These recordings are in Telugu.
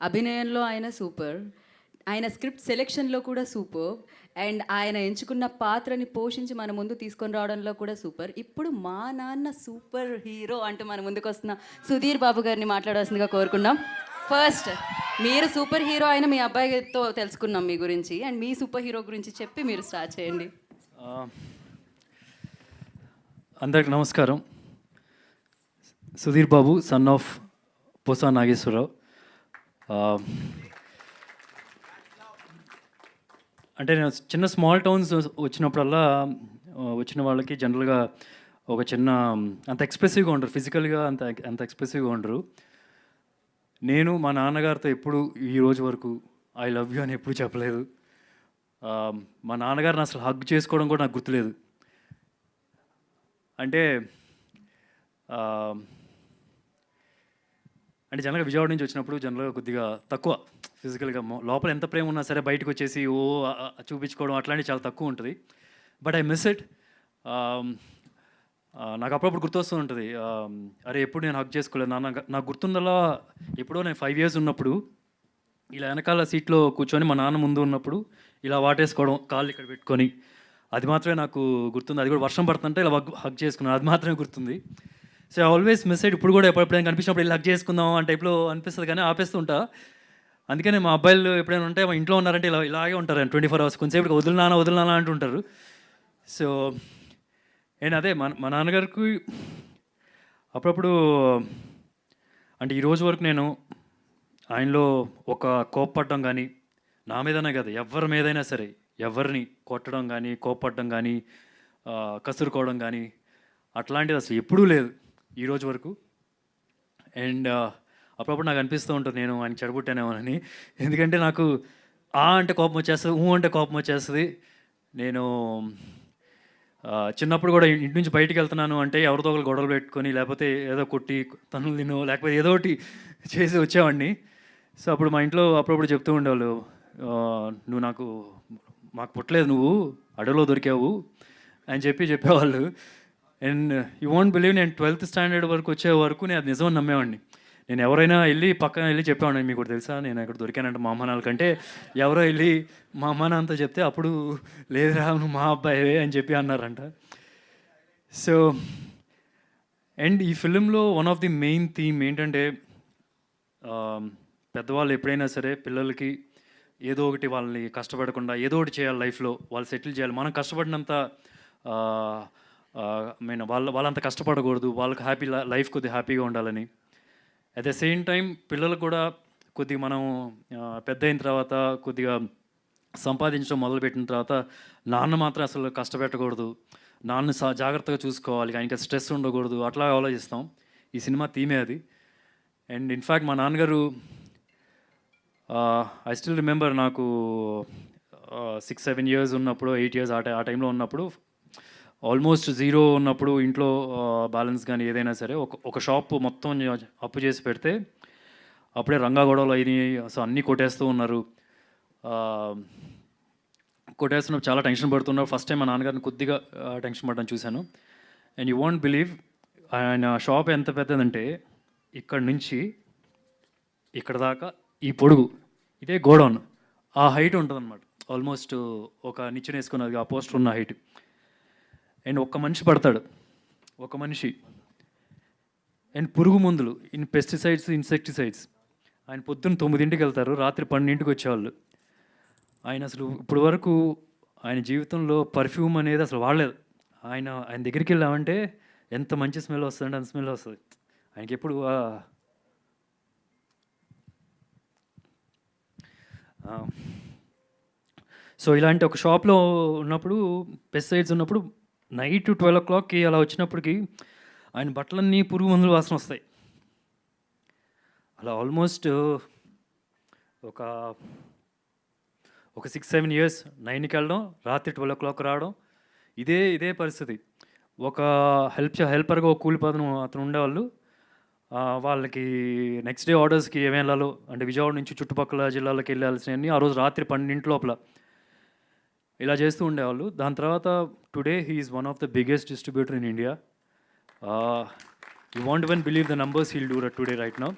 అభినయంలో ఆయన సూపర్. ఆయన స్క్రిప్ట్ సెలెక్షన్‌లో కూడా సూపర్బ్. అండ్ ఆయన ఎంచుకున్న పాత్రని పోషించి మన ముందు తీసుకొని రావడంలో కూడా సూపర్. ఇప్పుడు మా నాన్న సూపర్ హీరో అంటూ మన ముందుకొస్తున్న సుధీర్ బాబు గారిని మాట్లాడాల్సిందిగా కోరుకున్నాం. ఫస్ట్ మీరు సూపర్ హీరో అయిన మీ అబ్బాయితో తెలుసుకున్నాం మీ గురించి. అండ్ మీ సూపర్ హీరో గురించి చెప్పి మీరు స్టార్ట్ చేయండి. అందరికి నమస్కారం. సుధీర్ బాబు, సన్ ఆఫ్ పోసా నాగేశ్వరరావు. అంటే నేను చిన్న స్మాల్ టౌన్స్ వచ్చినప్పుడల్లా వచ్చిన వాళ్ళకి జనరల్గా ఒక చిన్న అంత ఎక్స్ప్రెసివ్గా ఉండరు, ఫిజికల్గా అంత ఎక్స్ప్రెసివ్గా ఉండరు. నేను మా నాన్నగారితో ఎప్పుడు ఈ రోజు వరకు ఐ లవ్ యూ అని ఎప్పుడు చెప్పలేదు. మా నాన్నగారిని అసలు హగ్ చేసుకోవడం కూడా నాకు గుర్తులేదు. అంటే జనరల్గా విజయవాడ నుంచి వచ్చినప్పుడు జనరల్గా కొద్దిగా తక్కువ ఫిజికల్గా, లోపల ఎంత ప్రేమ ఉన్నా సరే బయటకు వచ్చేసి చూపించుకోవడం అట్లాంటివి చాలా తక్కువ ఉంటుంది. But I miss it. నాకు అప్పుడప్పుడు గుర్తొస్తూ ఉంటుంది, అరే ఎప్పుడు నేను హగ్ చేసుకోలేదు నాన్న. నాకు గుర్తుందలా ఎప్పుడో నేను 5 years ఉన్నప్పుడు ఇలా వెనకాల సీట్లో కూర్చొని మా నాన్న ముందు ఉన్నప్పుడు ఇలా వాటేసుకోవడం, కాళ్ళు ఇక్కడ పెట్టుకొని, అది మాత్రమే నాకు గుర్తుంది. అది కూడా వర్షం పడుతుంటే ఇలా హగ్ చేసుకున్నాను, అది మాత్రమే గుర్తుంది. So I always miss it. ఇప్పుడు కూడా ఎప్పుడైనా కనిపించినప్పుడు ఇలా హగ్ చేసుకుందాం ఆ టైప్లో అనిపిస్తుంది, కానీ ఆపేస్తూ ఉంటా. అందుకనే మా అబ్బాయిలు ఎప్పుడైనా ఉంటే మా ఇంట్లో ఉన్నారంటే ఇలాగే ఉంటారు 24 hours. కొంచెంసేపు వదిలినానా అంటుంటారు. సో నేను అదే మా నాన్నగారికి అప్పుడప్పుడు అంటే ఈరోజు వరకు నేను ఆయనలో ఒక కోప్పడడం కానీ, నా మీదనే కదా ఎవరి మీదైనా సరే, ఎవరిని కొట్టడం కానీ, కోప్పడడం కానీ, కసురుకోవడం కానీ అట్లాంటిది అసలు ఎప్పుడూ లేదు ఈరోజు వరకు. అండ్ అప్పుడప్పుడు నాకు అనిపిస్తూ ఉంటుంది నేను ఆయన చెడగొట్టానేమోనని. ఎందుకంటే నాకు అంటే కోపం వచ్చేస్తుంది, అంటే కోపం వచ్చేస్తుంది. నేను చిన్నప్పుడు కూడా ఇంటి నుంచి బయటికి వెళ్తున్నాను అంటే ఎవరితో ఒకరు గొడవలు పెట్టుకొని, లేకపోతే ఏదో కొట్టి తన్నులు తినో, లేకపోతే ఏదో ఒకటి చేసి వచ్చేవాడిని. సో అప్పుడు మా ఇంట్లో అప్పుడప్పుడు చెప్తూ ఉండేవాళ్ళు, నువ్వు మాకు పుట్టలేదు, నువ్వు అడవిలో దొరికావు అని చెప్పేవాళ్ళు. అండ్ యూ వాంట్ బిలీవ్, నేను 12th standard వరకు వచ్చే వరకు నేను అది నిజమని నమ్మేవాడిని. నేను ఎవరైనా పక్కన వెళ్ళి చెప్పేవాడిని, మీకు కూడా తెలుసా నేను ఇక్కడ దొరికానంటే మా అమ్మ నాన్నల కంటే, ఎవరో వెళ్ళి మా అమ్మ నాన్నతో చెప్తే అప్పుడు లేదురా నువ్వు మా అబ్బాయివే అని చెప్పి అన్నారంట. సో అండ్ ఈ ఫిలింలో one of the main theme ఏంటంటే, పెద్దవాళ్ళు ఎప్పుడైనా సరే పిల్లలకి ఏదో ఒకటి వాళ్ళని కష్టపడకుండా ఏదో ఒకటి చేయాలి లైఫ్లో, వాళ్ళు సెటిల్ చేయాలి. మనం కష్టపడినంత వాళ్ళంత కష్టపడకూడదు, వాళ్ళకి లైఫ్ కొద్దిగా హ్యాపీగా ఉండాలని. అట్ ద సేమ్ టైం పిల్లలు కూడా కొద్దిగా మనం పెద్ద అయిన తర్వాత కొద్దిగా సంపాదించడం మొదలుపెట్టిన తర్వాత నాన్న మాత్రం అసలు కష్టపెట్టకూడదు, నాన్న జాగ్రత్తగా చూసుకోవాలి, ఆయనకి స్ట్రెస్ ఉండకూడదు, అట్లా ఆలోచిస్తాం. ఈ సినిమా థీమే అది. అండ్ ఇన్ఫ్యాక్ట్ మా నాన్నగారు ఐ స్టిల్ రిమెంబర్, నాకు 6-7 years ఉన్నప్పుడు, 8 years ఆ టైంలో ఉన్నప్పుడు, ఆల్మోస్ట్ 0 ఉన్నప్పుడు, ఇంట్లో బ్యాలెన్స్ కానీ ఏదైనా సరే ఒక షాప్ మొత్తం అప్పు చేసి పెడితే, అప్పుడే రంగా గొడవలు అయినాయి, అసలు అన్నీ కొట్టేస్తూ ఉన్నారు. కొట్టేస్తున్నప్పుడు చాలా టెన్షన్ పడుతున్నారు. ఫస్ట్ టైం మా నాన్నగారిని కొద్దిగా టెన్షన్ పడడం చూశాను. అండ్ యూ వాంట్ బిలీవ్, ఆయన షాప్ ఎంత పెద్దదంటే ఇక్కడ నుంచి ఇక్కడ దాకా ఈ పొడుగు, ఇదే గోడౌన్, ఆ హైట్ ఉంటుంది అనమాట. ఆల్మోస్ట్ ఒక నిచ్చెన వేసుకున్నది ఆ పోస్టర్ ఉన్న హైట్. అండ్ ఒక్క మనిషి పడతాడు, ఒక మనిషి. అండ్ పురుగు మందులు, పెస్టిసైడ్స్, ఇన్సెక్టిసైడ్స్. ఆయన పొద్దున్న 9ంటికి వెళ్తారు, రాత్రి 12ంటికి వచ్చేవాళ్ళు. ఆయన అసలు ఇప్పుడు వరకు ఆయన జీవితంలో పర్ఫ్యూమ్ అనేది అసలు వాడలేదు. ఆయన దగ్గరికి వెళ్ళామంటే ఎంత మంచి స్మెల్ వస్తుందంటే అంత స్మెల్ వస్తుంది. ఆయనకి ఎప్పుడు సో ఇలాంటి ఒక షాప్లో ఉన్నప్పుడు, పెస్టిసైడ్స్ ఉన్నప్పుడు, నైట్ 12 o'clockకి అలా వచ్చినప్పటికి ఆయన బట్టలన్నీ పురుగు మందులు వాసన వస్తాయి. అలా ఆల్మోస్ట్ ఒక 6-7 years, 9కి వెళ్ళడం, రాత్రి 12 o'clock రావడం, ఇదే పరిస్థితి. ఒక హెల్పర్గా ఒక కూలి అతను ఉండేవాళ్ళు. వాళ్ళకి నెక్స్ట్ డే ఆర్డర్స్కి ఏమేమి వెళ్ళాలో, అంటే విజయవాడ నుంచి చుట్టుపక్కల జిల్లాలకు వెళ్ళాల్సినవన్నీ ఆ రోజు రాత్రి 12 లోపల ఇలా చేస్తూ ఉండేవాళ్ళు. దాని తర్వాత today he is one of the biggest distributor in India. You want even believe the numbers he'll do today right now.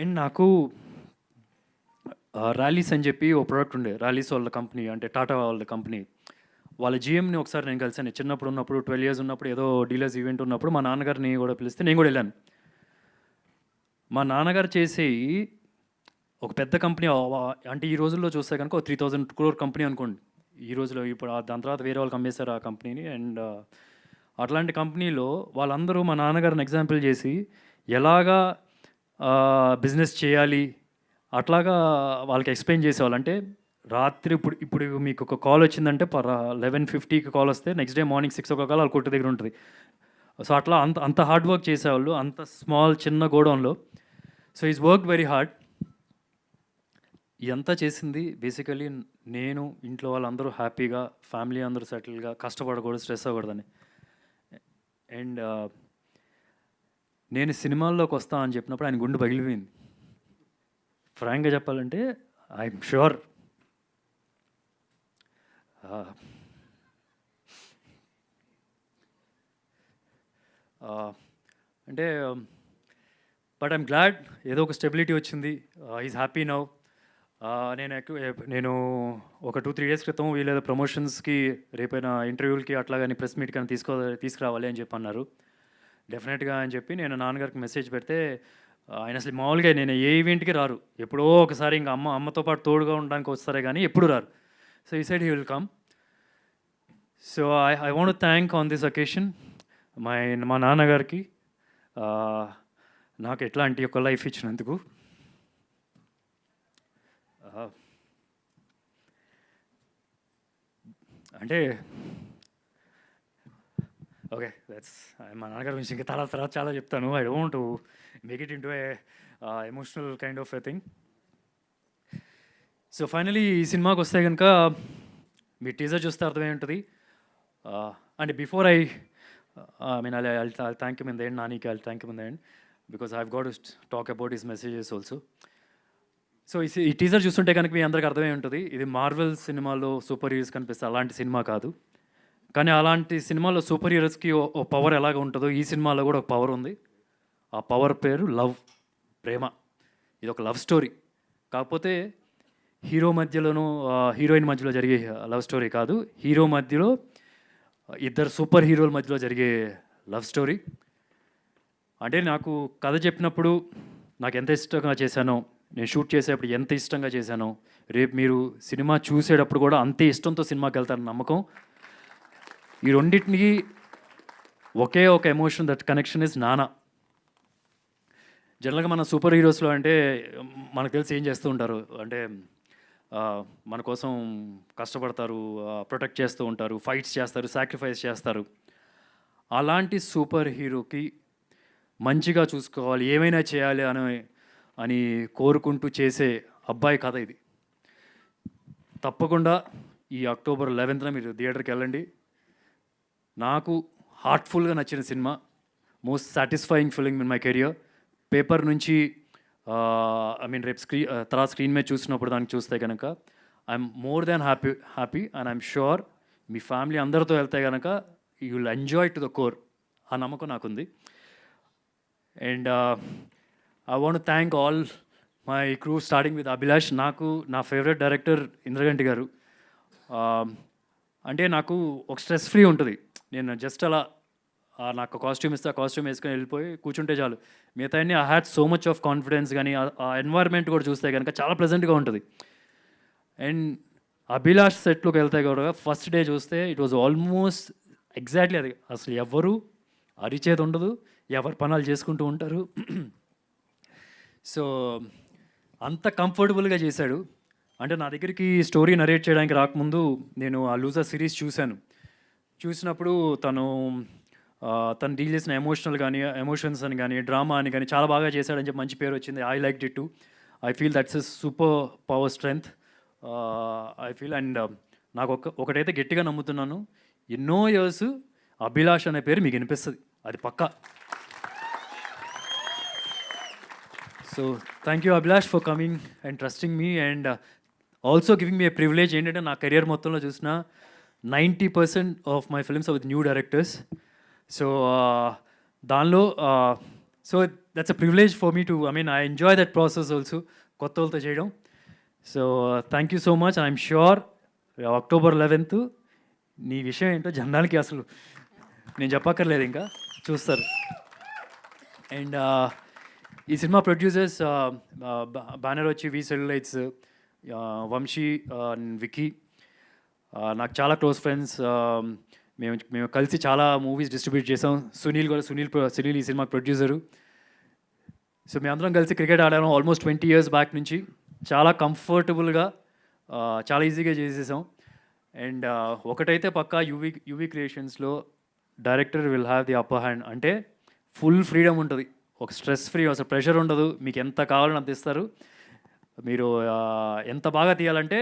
And నాకు ర్యాలీస్ అని చెప్పి ఓ ప్రోడక్ట్ ఉండే, ర్యాలీస్ వాళ్ళ కంపెనీ, అంటే టాటా వాళ్ళ కంపెనీ. వాళ్ళ జీఎంని ఒకసారి నేను కలిసాను. చిన్నప్పుడు ఉన్నప్పుడు 12 ఇయర్స్ ఉన్నప్పుడు ఏదో డీలర్స్ ఈవెంట్ ఉన్నప్పుడు మా నాన్నగారిని కూడా పిలిస్తే నేను కూడా వెళ్ళాను. మా నాన్నగారు చేసేవి ఒక పెద్ద కంపెనీ, అంటే ఈ రోజుల్లో చూస్తే కనుక 3000 crore కంపెనీ అనుకోండి. ఈ రోజులో ఇప్పుడు దాని తర్వాత వేరే వాళ్ళకి అమ్మేశారు ఆ కంపెనీని. అండ్ అట్లాంటి కంపెనీలో వాళ్ళందరూ మా నాన్నగారిని ఎగ్జాంపుల్ చేసి ఎలాగా బిజినెస్ చేయాలి అట్లాగా వాళ్ళకి ఎక్స్ప్లెయిన్ చేసేవాళ్ళు. అంటే రాత్రి ఇప్పుడు మీకు ఒక కాల్ వచ్చిందంటే 11:50కి కాల్ వస్తే నెక్స్ట్ డే మార్నింగ్ 6 o'clock వాళ్ళ కొట్టు దగ్గర ఉంటుంది. సో అట్లా అంత హార్డ్ వర్క్ చేసేవాళ్ళు, అంత చిన్న గోడౌన్లో. So is work very hard. ఇదంతా చేసింది బేసికలీ నేను, ఇంట్లో వాళ్ళందరూ హ్యాపీగా, ఫ్యామిలీ అందరూ సెటిల్గా, కష్టపడకూడదు, స్ట్రెస్ అవ్వకూడదని. అండ్ నేను సినిమాల్లోకి వస్తా అని చెప్పినప్పుడు ఆయన గుండె పగిలిపోయింది. ఫ్రాంక్గా చెప్పాలంటే ఐఎమ్ ష్యూర్ అంటే బట్ ఐఎమ్ గ్లాడ్ ఏదో ఒక స్టెబిలిటీ వచ్చింది. Is happy now. నేను ఒక 2-3 డేస్ క్రితం వీళ్ళేదో ప్రమోషన్స్కి, రేపైనా ఇంటర్వ్యూలకి అట్లా కానీ ప్రెస్ మీట్ కానీ తీసుకురావాలి అని చెప్పి అన్నారు. డెఫినెట్గా అని చెప్పి నేను నాన్నగారికి మెసేజ్ పెడితే ఆయన అసలు మామూలుగా నేను ఏ ఈవెంట్కి రారు, ఎప్పుడో ఒకసారి ఇంకా అమ్మతో పాటు తోడుగా ఉండడానికి వస్తారే కానీ ఎప్పుడు రారు. సో ఈ side he will come. So I want thank on this occasion మా నాన్నగారికి నాకు ఎట్లాంటి ఒక లైఫ్ ఇచ్చినందుకు. అంటే ఓకే, దట్స్ మా నాన్నగారి గురించి ఇంకా తర్వాత చాలా చెప్తాను. I don't make it into a emotional kind of a thing. So finally ఈ సినిమాకి వస్తే కనుక మీ టీజర్ చూస్తే అర్థమై ఉంటుంది. And before I mean I thank you in the end, నానికి I thank you in the end because I got to talk about his messages also. So ఈ టీజర్ చూస్తుంటే కనుక మీ అందరికి అర్థమై ఉంటుంది, ఇది మార్వెల్ సినిమాలో సూపర్ హీరోస్ కనిపిస్తే అలాంటి సినిమా కాదు. కానీ అలాంటి సినిమాలో సూపర్ హీరోస్కి ఓ పవర్ ఎలాగ ఉంటుందో ఈ సినిమాలో కూడా ఒక పవర్ ఉంది. ఆ పవర్ పేరు లవ్, ప్రేమ. ఇది ఒక లవ్ స్టోరీ. కాకపోతే హీరో మధ్యలోనూ హీరోయిన్ మధ్యలో జరిగే లవ్ స్టోరీ కాదు, హీరో మధ్యలో ఇద్దరు సూపర్ హీరోల మధ్యలో జరిగే లవ్ స్టోరీ. అంటే నాకు కథ చెప్పినప్పుడు నాకు ఎంత ఇష్టంగా చేశానో, నేను షూట్ చేసేటప్పుడు ఎంత ఇష్టంగా చేశానో, రేపు మీరు సినిమా చూసేటప్పుడు కూడా అంతే ఇష్టంతో సినిమాకి వెళ్తారని నమ్మకం. ఈ రెండింటికి ఒకే ఒక ఎమోషన్, దట్ కనెక్షన్ ఇస్ నానా. జనరల్గా మన సూపర్ హీరోస్లో అంటే మనకు తెలిసి ఏం చేస్తూ ఉంటారు అంటే మన కోసం కష్టపడతారు, ప్రొటెక్ట్ చేస్తూ ఉంటారు, ఫైట్స్ చేస్తారు, సాక్రిఫైస్ చేస్తారు. అలాంటి సూపర్ హీరోకి మంచిగా చూసుకోవాలి, ఏమైనా చేయాలి అని కోరుకుంటూ చేసే అబ్బాయి కథ ఇది. తప్పకుండా ఈ October 11th మీరు థియేటర్కి వెళ్ళండి. నాకు హార్ట్ఫుల్గా నచ్చిన cinema, most satisfying film in my career. Paper నుంచి ఐ మీన్ రేపు తర్వాత స్క్రీన్ మీద చూసినప్పుడు దానికి చూస్తే కనుక I'm more than happy and I'm sure me family అందరితో వెళ్తే కనుక you will enjoy to the core. ఆ నమ్మకం నాకుంది. And I want thank all my crew starting with Abhilash. నాకు నా ఫేవరెట్ డైరెక్టర్ ఇంద్రగంటి గారు. అంటే నాకు ఒక స్ట్రెస్ ఫ్రీ ఉంటుంది. నేను జస్ట్ అలా నాకు కాస్ట్యూమ్ ఇస్తే ఆ కాస్ట్యూమ్ వేసుకొని వెళ్ళిపోయి కూర్చుంటే చాలు. మిగతా అన్ని I had so much of confidence. కానీ ఆ ఎన్వైర్న్మెంట్ కూడా చూస్తే కనుక చాలా ప్లెజెంట్గా ఉంటుంది. అండ్ అభిలాష్ సెట్లోకి వెళ్తే కూడా ఫస్ట్ డే చూస్తే ఇట్ వాజ్ ఆల్మోస్ట్ ఎగ్జాక్ట్లీ అది. అసలు ఎవరు అరిచేది ఉండదు, ఎవరు పనులు చేసుకుంటూ ఉంటారు. సో అంత కంఫర్టబుల్గా చేశాడు. అంటే నా దగ్గరికి స్టోరీ నరేట్ చేయడానికి రాకముందు నేను ఆ లూజర్ సిరీస్ చూసినప్పుడు తను డీల్ చేసిన ఎమోషన్స్ అని కానీ, డ్రామా అని కానీ చాలా బాగా చేశాడని చెప్పి మంచి పేరు వచ్చింది. I like it to. I feel that's a super power strength I feel. And నాకు ఒకటైతే గట్టిగా నమ్ముతున్నాను, ఎన్నో ఇయర్స్ అభిలాష్ అనే పేరు మీకు వినిపిస్తుంది, అది పక్కా. So thank you Abhilash for coming and trusting me and also giving me a privilege. ఏంటంటే నా కెరియర్ మొత్తంలో చూసిన 90% of my films with new directors. So దానిలో so that's a privilege for me to I mean I enjoy that process also, కొత్త వాళ్ళతో చేయడం. So thank you so much. I'm sure October 11th నీ విషయం ఏంటో జనాలకి అసలు నేను చెప్పక్కర్లేదు, ఇంకా చూస్తారు. అండ్ ఈ సినిమా ప్రొడ్యూసర్స్ బ్యానర్ వచ్చి వి సెల్యులైట్స్, వంశీ, విక్కీ, నాకు చాలా క్లోజ్ ఫ్రెండ్స్. మేము కలిసి చాలా మూవీస్ డిస్ట్రిబ్యూట్ చేసాం. సునీల్ కూడా, సునీల్ ఈ సినిమా ప్రొడ్యూసరు. సో మేమందరం కలిసి క్రికెట్ ఆడాము ఆల్మోస్ట్ 20 years బ్యాక్ నుంచి. చాలా కంఫర్టబుల్గా, చాలా ఈజీగా చేసేసాం. అండ్ ఒకటైతే పక్కా యూవీ క్రియేషన్స్లో director will have the upper hand. అంటే ఫుల్ ఫ్రీడమ్ ఉంటుంది, ఒక స్ట్రెస్ ఫ్రీ, అసలు ప్రెషర్ ఉండదు. మీకు ఎంత కావాలని అంత ఇస్తారు. మీరు ఎంత బాగా తీయాలంటే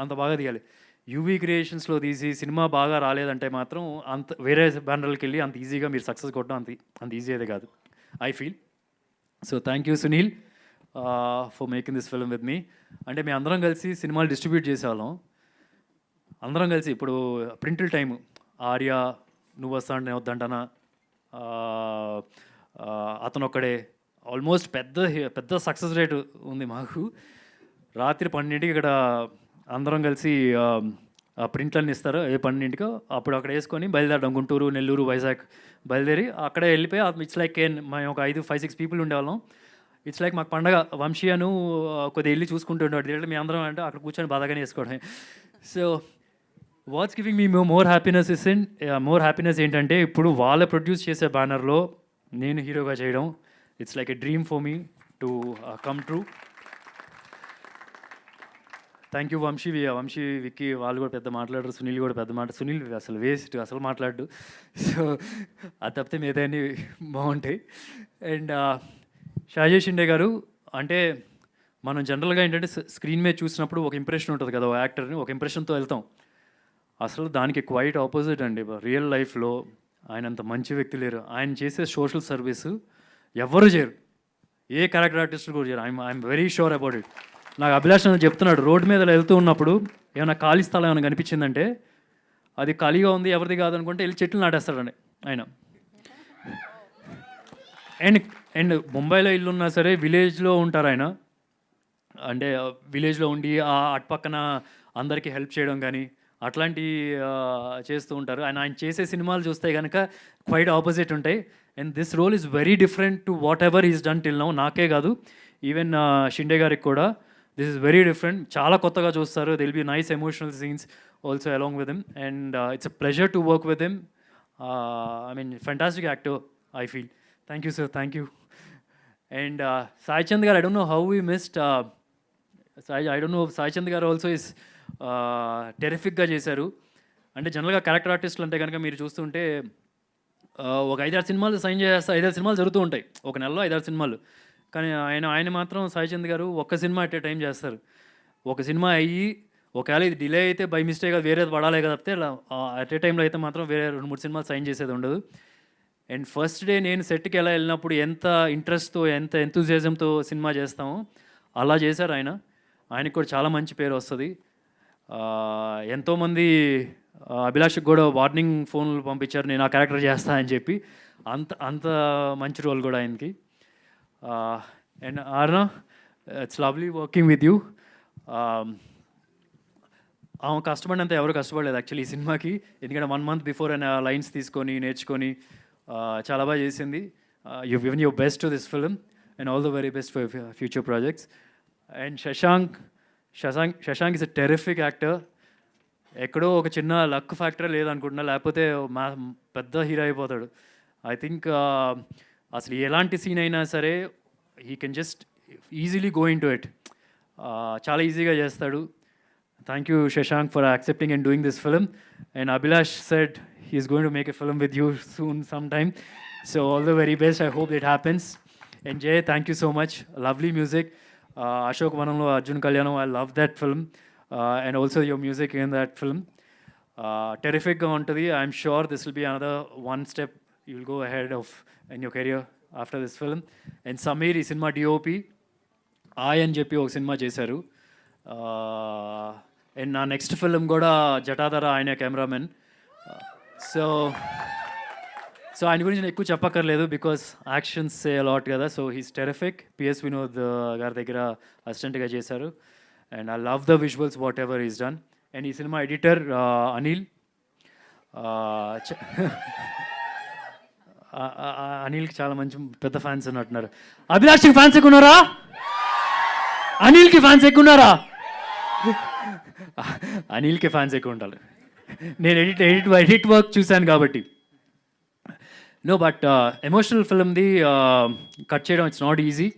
అంత బాగా తీయాలి. యూవీ క్రియేషన్స్లో తీసి సినిమా బాగా రాలేదంటే మాత్రం అంత వేరే బ్యానర్లకి వెళ్ళి అంత ఈజీగా మీరు సక్సెస్ కొట్టడం అంత ఈజీ అయితే కాదు, I feel. So thank you Sunil for making this film with me. అంటే మేము అందరం కలిసి సినిమాలు డిస్ట్రిబ్యూట్ చేసేవాళ్ళం. అందరం కలిసి ఇప్పుడు ప్రింటిల్ టైము, ఆర్య, నువ్వు వస్తా అంటే నేను వద్దంటానా, అతను ఒక్కడే, ఆల్మోస్ట్ పెద్ద సక్సెస్ రేట్ ఉంది మాకు. రాత్రి 12ంటికి ఇక్కడ అందరం కలిసి ప్రింట్లన్నీ ఇస్తారు, 12ంటికో అప్పుడు అక్కడ వేసుకొని బయలుదేరడం. గుంటూరు, నెల్లూరు, వైజాగ్ బయలుదేరి అక్కడే వెళ్ళిపోయి, ఇట్స్ లైక్ మేము ఒక 5-6 people ఉండేవాళ్ళం. ఇట్స్ లైక్ మాకు పండగ. వంశీ అను కొద్దిగా వెళ్ళి చూసుకుంటూ ఉండేవాడు. దీంట్లో మీ అందరం అంటే అక్కడ కూర్చొని బాధగానే వేసుకోవడమే. So what's giving me more happiness ఏంటంటే ఇప్పుడు వాళ్ళ ప్రొడ్యూస్ చేసే బ్యానర్లో నేను హీరోగా చేయడం, it's like a dream for me to come true. Thank you Vamsi, Vicky వాళ్ళు కూడా పెద్ద మాట్లాడరు, సునీల్ కూడా పెద్ద సునీల్ అసలు వేస్ట్, అసలు మాట్లాడు. సో అది తప్పితే మిగతాన్ని బాగుంటాయి. అండ్ షాజీ షిండే గారు, అంటే మనం జనరల్గా ఏంటంటే స్క్రీన్ మీద చూసినప్పుడు ఒక ఇంప్రెషన్ ఉంటుంది కదా, ఒక యాక్టర్ని ఒక ఇంప్రెషన్తో వెళ్తాం. అసలు దానికి క్వైట్ ఆపోజిట్ అండి. రియల్ లైఫ్లో ఆయన అంత మంచి వ్యక్తి లేరు. ఆయన చేసే సోషల్ సర్వీస్ ఎవరు చేయరు, ఏ క్యారెక్టర్ ఆర్టిస్టులు కూడా చేయరు. I'm very sure about it. నాకు అభిలాష్ అని చెప్తున్నాడు, రోడ్డు మీద వెళ్తూ ఉన్నప్పుడు ఏమైనా ఖాళీ స్థలం ఏమైనా కనిపించిందంటే అది ఖాళీగా ఉంది, ఎవరిది కాదనుకుంటే వెళ్ళి చెట్లు నాటేస్తాడండి ఆయన. అండ్ ముంబైలో ఇల్లు ఉన్నా సరే విలేజ్లో ఉంటారు ఆయన. అంటే విలేజ్లో ఉండి అటుపక్కన అందరికీ హెల్ప్ చేయడం కానీ అట్లాంటి చేస్తూ ఉంటారు. ఆయన చేసే సినిమాలు చూస్తే కనుక క్వైట్ ఆపోజిట్ ఉంటాయి. And this role is very different to whatever is done till now. నాకే కాదు, ఈవెన్ షిండే గారికి కూడా దిస్ ఇస్ వెరీ డిఫరెంట్. చాలా కొత్తగా చూస్తారు. It'll be nice emotional scenes also along with him. And it's a pleasure to work with him. I mean fantastic actor I feel. Thank you sir, thank you. And Sai Chand garu, I don't know how we missed Sai Chand garu also is టెరిఫిక్గా చేశారు. అంటే జనరల్గా క్యారెక్టర్ ఆర్టిస్టులు అంటే కనుక మీరు చూస్తుంటే ఒక 5-6 సినిమాలు సైన్ చేస్తే 5-6 సినిమాలు జరుగుతూ ఉంటాయి ఒక నెలలో, 5-6 సినిమాలు. కానీ ఆయన మాత్రం సాయి చంద్ గారు ఒక్క సినిమా అట్ ఏ టైం చేస్తారు. ఒక సినిమా అయ్యి ఒకవేళ ఇది డిలే అయితే బై మిస్టేక్ అది వేరేది పడాలి కదా, తప్పితే అట్ ఏ టైంలో అయితే మాత్రం వేరే 2-3 సినిమాలు సైన్ చేసేది ఉండదు. అండ్ ఫస్ట్ డే నేను సెట్కి ఎలా వెళ్ళినప్పుడు ఎంత ఇంట్రెస్ట్తో, ఎంత ఎంతూజియాజంతో సినిమా చేస్తామో అలా చేశారు ఆయన. ఆయనకు కూడా చాలా మంచి పేరు వస్తుంది. ఎంతోమంది అభిలాష్కి కూడా వార్నింగ్ ఫోన్లు పంపించారు నేను ఆ క్యారెక్టర్ చేస్తా అని చెప్పి. అంత మంచి రోల్ కూడా ఆయనకి. And ఆర్నా, it's lovely working with you. ఆమె కష్టపడినంత ఎవరు కష్టపడలేదు యాక్చువల్లీ ఈ సినిమాకి. ఎందుకంటే 1 month బిఫోర్ ఆయన లైన్స్ తీసుకొని నేర్చుకొని చాలా బాగా చేసింది. You given your best to this film and all the very best for future projects. And Shashank is a terrific actor. ఎక్కడో ఒక చిన్న లక్ ఫ్యాక్టర్ లేదనుకుంటున్నా, లేకపోతే పెద్ద హీరో అయిపోతాడు. ఐ థింక్ అసలు ఎలాంటి సీన్ అయినా సరే he can just easily go in to it. చాలా ఈజీగా చేస్తాడు. Thank you Shashank for accepting and doing this film. And Abhilash said he is going to make a film with you soon some time. So all the very best. I hope it happens. And Jai, thank you so much. Lovely music. Ashok వనంలో Arjun Kalyanam, I love that film. And also your music in that film. Terrific ఉంటుంది. I'm sure this will be another one step you will go ahead of in your career after this film. And Sameer ఈ సినిమా DOP అని చెప్పి ఒక సినిమా చేశారు. అండ్ నా నెక్స్ట్ ఫిల్మ్ కూడా జటాధర ఆయన కెమెరామెన్. సో ఆయన గురించి నేను ఎక్కువ చెప్పక్కర్లేదు బికాస్ యాక్షన్స్ సే అలాట్ కదా. So he's terrific. PS Vinod గారి దగ్గర అసిస్టెంట్గా చేశారు. And I love the visuals what ever is done. And ఈ సినిమా ఎడిటర్ అనిల్. అనిల్కి చాలా మంచి పెద్ద ఫ్యాన్స్ ఉన్నట్టున్నారు. అభిలాష్కి ఫ్యాన్స్ ఎక్కువ ఉన్నారా? అనిల్కి ఫ్యాన్స్ ఎక్కువ ఉన్నారా? అనిల్కి ఫ్యాన్స్ ఎక్కువ ఉండాలి. నేను ఎడిట్ వర్క్ చూశాను కాబట్టి. నో బట్ ఎమోషనల్ ఫిల్మ్ది కట్ చేయడం ఇట్స్ నాట్ ఈజీ.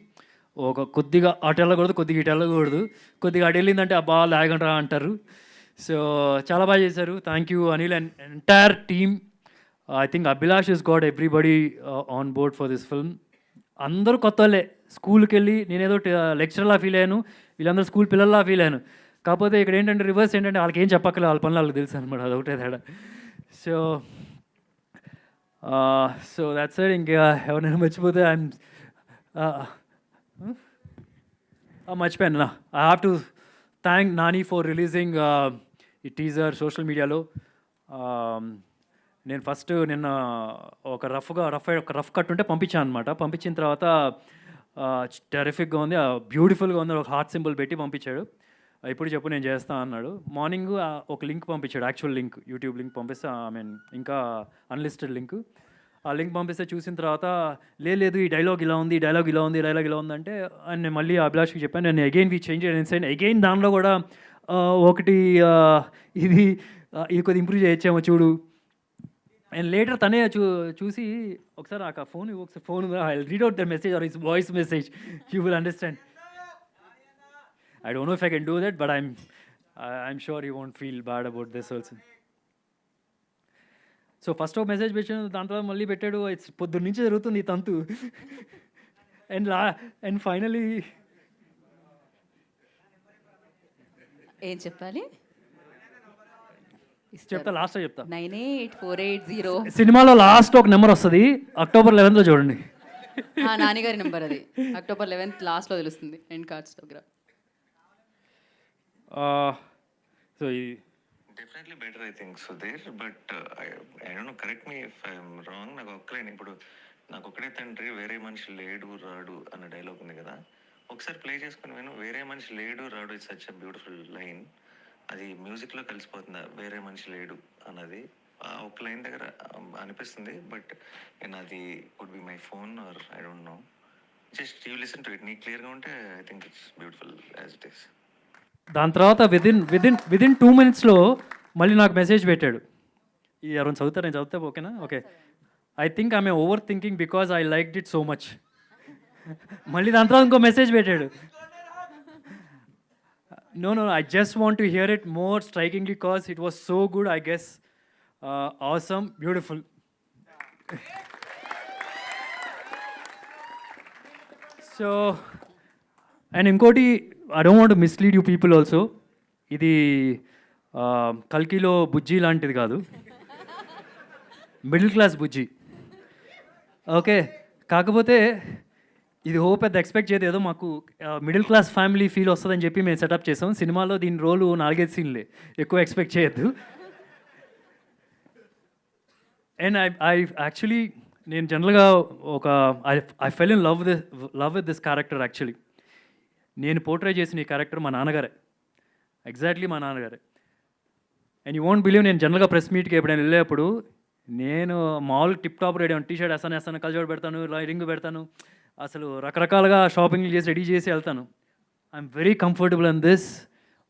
ఒక కొద్దిగా అటు వెళ్ళకూడదు, కొద్దిగా ఇటు వెళ్ళకూడదు, కొద్దిగా అటు వెళ్ళిందంటే అబ్బా లాగంటరా అంటారు. సో చాలా బాగా చేశారు. Thank you Anil and entire team. I think Abhilash is got everybody on board for this film. అందరూ కొత్త వాళ్ళే. స్కూల్కి వెళ్ళి నేనేదో లెక్చరర్లా ఫీల్ అయ్యాను, వీళ్ళందరూ స్కూల్ పిల్లల్లా ఫీల్ అయ్యాను. కాకపోతే ఇక్కడ ఏంటంటే రివర్స్ ఏంటంటే వాళ్ళకి ఏం చెప్పక్కలే, వాళ్ళ పనులు వాళ్ళకి తెలుసు అనమాట. అదొకటే తేడా. So that's it. ఇంకా ఎవరైనా మర్చిపోతే ఐఎమ్ మర్చిపోయాను. I have to thank Nani for releasing ఈ టీజర్ సోషల్ మీడియాలో. నేను ఫస్ట్ నిన్న ఒక రఫ్ కట్ ఉంటే పంపించాను అనమాట. పంపించిన తర్వాత టెరిఫిక్గా ఉంది, బ్యూటిఫుల్గా ఉంది, ఒక హార్ట్ సింబల్ పెట్టి పంపించాడు. ఇప్పుడు చెప్పు నేను చేస్తాను అన్నాడు. మార్నింగ్ ఒక లింక్ పంపించాడు, యాక్చువల్ లింక్, యూట్యూబ్ లింక్ పంపిస్తే, ఐ మీన్ ఇంకా అన్లిస్టెడ్ లింక్. ఆ లింక్ పంపిస్తే చూసిన తర్వాత లేదు ఈ డైలాగ్ ఇలా ఉంది, ఈ డైలాగ్ ఇలా ఉంది, ఈ డైలాగ్ ఇలా ఉంది అంటే నేను మళ్ళీ అభిలాష్కి చెప్పాను. నేను again we change and again దానిలో కూడా ఒకటి ఇది కొద్దిగా ఇంప్రూవ్ చేయొచ్చామో చూడు. అండ్ లేటర్ తనే చూసి ఒకసారి నాకు ఆ ఫోన్ ఒకసారి phone I read out the message or is voice message, you will understand. I don't know if I can do that, but I'm sure he won't feel bad about this also. So first ఒక మెసేజ్ పెట్టాను, దాని తర్వాత మళ్ళీ పెట్టాడు. ఇట్స్ పొద్దున్న నుంచి జరుగుతుంది ఈ తంతు. అండ్ ఫైనలీ ఏం చెప్పాలి చెప్తా, లాస్ట్ చెప్తా. 98480. సినిమాలో లాస్ట్ ఒక నెంబర్ వస్తుంది, October 11th చూడండి. నాన్నగారి నెంబర్ అది. October 11th లాస్ట్లో తెలుస్తుంది ఎండ్ కార్డ్స్ దగ్గర. So definitely better I think so there, but I don't know, correct me if I'm wrong. నాకు ఒక్కలేని ఇప్పుడు నాకు ఒక్కడే తండ్రి వేరే మనిషి లేడు రాడు అన్న డైలాగ్ ఉంది కదా, ఒకసారి ప్లే చేసుకుని నేను వేరే మనిషి లేడు రాడు it's such a beautiful line. అది మ్యూజిక్లో కలిసిపోతుందా వేరే మనిషి లేడు అన్నది ఒక లైన్ దగ్గర అనిపిస్తుంది. బట్ నేను అది could be my phone are I don't no, just you listen to it. నీకు క్లియర్గా ఉంటే I think it's beautiful as it is. దాని తర్వాత విదిన్ 2 minutesలో మళ్ళీ నాకు మెసేజ్ పెట్టాడు. ఈ ఎవరైనా చదువుతారు, నేను చదివితే ఓకేనా? Okay. I think I'm over thinking because I liked it so much. మళ్ళీ దాని తర్వాత ఇంకో మెసేజ్ పెట్టాడు. No, I just want to hear it more strikingly because it was so good, I guess. Awesome, beautiful. So, and inkoti, I don't want to mislead you people also. ఇది కల్కిలో బుజ్జి లాంటిది కాదు, మిడిల్ క్లాస్ బుజ్జి. ఓకే, కాకపోతే ఇది పెద్ద ఎక్స్పెక్ట్ చేయదు, ఏదో మాకు మిడిల్ క్లాస్ ఫ్యామిలీ ఫీల్ వస్తుందని చెప్పి మేము సెటప్ చేసాం. సినిమాలో దీని రోలు 4-5 సీన్లే, ఎక్కువ ఎక్స్పెక్ట్ చేయొద్దు. అండ్ ఐ యాక్చువల్లీ నేను జనరల్గా I fell in love with this character. Actually నేను పోర్ట్రే చేసిన ఈ క్యారెక్టర్ మా నాన్నగారే, ఎగ్జాక్ట్లీ మా నాన్నగారే. అండ్ యూ వోంట్ బిలీవ్, నేను జనరల్గా ప్రెస్ మీట్కి ఎప్పుడైనా వెళ్ళేప్పుడు నేను మామూలుగా టిప్ టాప్ రెడీ టీషర్ట్ వేస్తాను, కల్చర్ పెడతాను, రింగ్ పెడతాను, అసలు రకరకాలుగా షాపింగ్లు చేసి రెడీ చేసి వెళ్తాను. I'm very comfortable in this.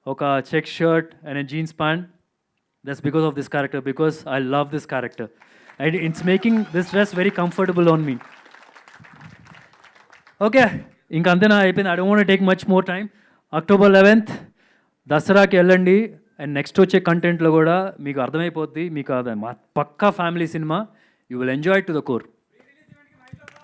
ఒక check shirt and jeans pant, that's because of this character, because I love this character and it's making this dress very comfortable on me. Okay, ఇంకా అంతేనా, అయిపోయింది. I don't want take much more time. October 11th దసరాకి వెళ్ళండి. అండ్ నెక్స్ట్ వచ్చే కంటెంట్లో కూడా మీకు అర్థమైపోద్ది, మీకు అది పక్కా ఫ్యామిలీ సినిమా. You will enjoy to the core.